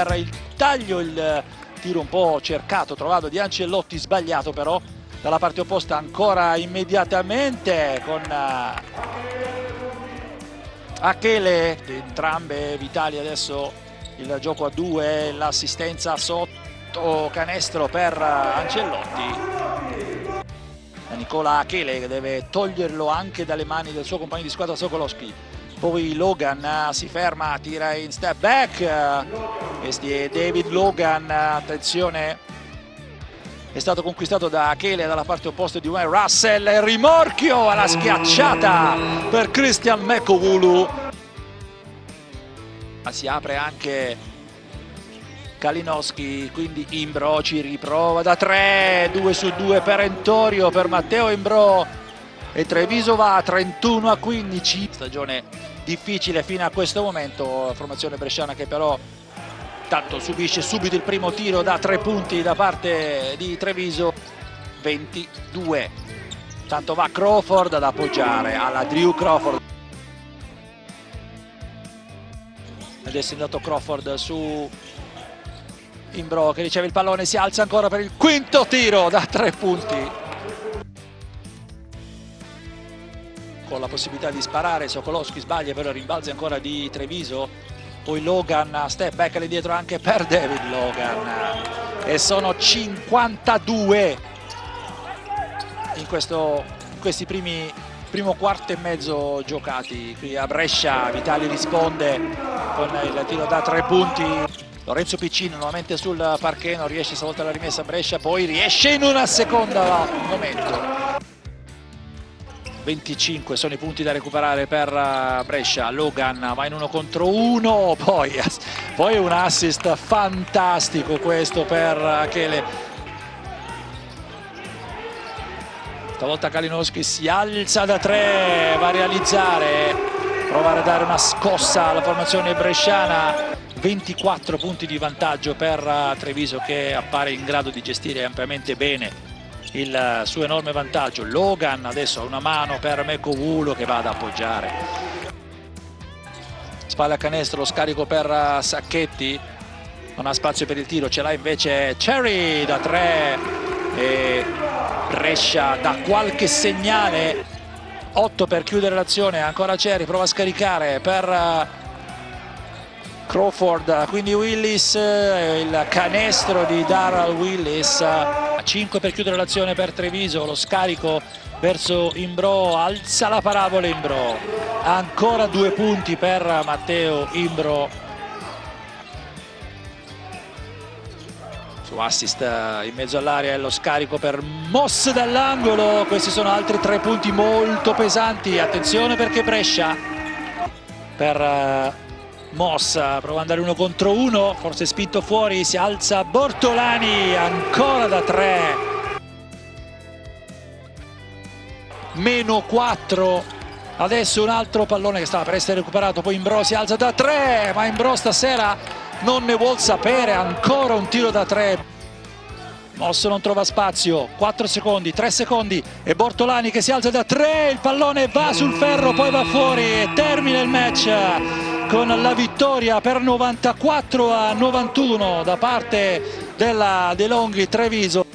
per il taglio, il tiro un po' cercato, trovato di Ancellotti, sbagliato però dalla parte opposta ancora immediatamente con Achele, entrambe vitali. Adesso il gioco a due, l'assistenza sotto canestro per Ancellotti. Nicola Achele che deve toglierlo anche dalle mani del suo compagno di squadra Sokolowski. Poi Logan si ferma, tira in step back. Questi è David Logan, attenzione, è stato conquistato da Achele dalla parte opposta di Wayne Russell. Il rimorchio alla schiacciata per Christian Mekovulu. Si apre anche Kalinowski, quindi Imbro ci riprova da 3, 2 su 2 perentorio per Matteo Imbro e Treviso va a 31-15. Stagione difficile fino a questo momento, formazione bresciana che però tanto subisce subito il primo tiro da 3 punti da parte di Treviso. 22, tanto va Crawford ad appoggiare alla Drew Crawford. Adesso è andato Crawford su Imbro che riceve il pallone, si alza ancora per il quinto tiro da 3 punti. Con la possibilità di sparare, Sokolowski sbaglia, però rimbalza ancora di Treviso. Poi Logan, step back all'indietro anche per David Logan. E sono 52 in questi primo quarto e mezzo giocati. Qui a Brescia Vitali risponde con il tiro da 3 punti. Lorenzo Piccino nuovamente sul parquet, non riesce stavolta la rimessa a Brescia, poi riesce in una seconda momento. 25 sono i punti da recuperare per Brescia. Logan va in 1 contro 1, poi un assist fantastico questo per Achele. Stavolta Kalinowski si alza da 3, va a realizzare, provare a dare una scossa alla formazione bresciana. 24 punti di vantaggio per Treviso che appare in grado di gestire ampiamente bene il suo enorme vantaggio. Logan adesso ha una mano per Mekovulu che va ad appoggiare. Spalla a canestro, lo scarico per Sacchetti, non ha spazio per il tiro, ce l'ha invece Cherry da 3 e Brescia dà qualche segnale. 8 per chiudere l'azione, ancora Cherry, prova a scaricare per Crawford, quindi Willis, il canestro di Darrell Willis. 5 per chiudere l'azione per Treviso, lo scarico verso Imbro, alza la parabola Imbro, ancora 2 punti per Matteo Imbro su assist in mezzo all'area e lo scarico per Moss dall'angolo. Questi sono altri 3 punti molto pesanti. Attenzione perché Brescia per Moss prova ad andare 1 contro 1, forse spinto fuori, si alza Bortolani ancora da 3, -4. Adesso un altro pallone che stava per essere recuperato, poi Imbro si alza da 3, ma Imbro stasera non ne vuol sapere, ancora un tiro da 3. Moss non trova spazio, 4 secondi, 3 secondi e Bortolani che si alza da 3, il pallone va sul ferro, poi va fuori e termina il match con la vittoria per 94-91 da parte della De Longhi Treviso.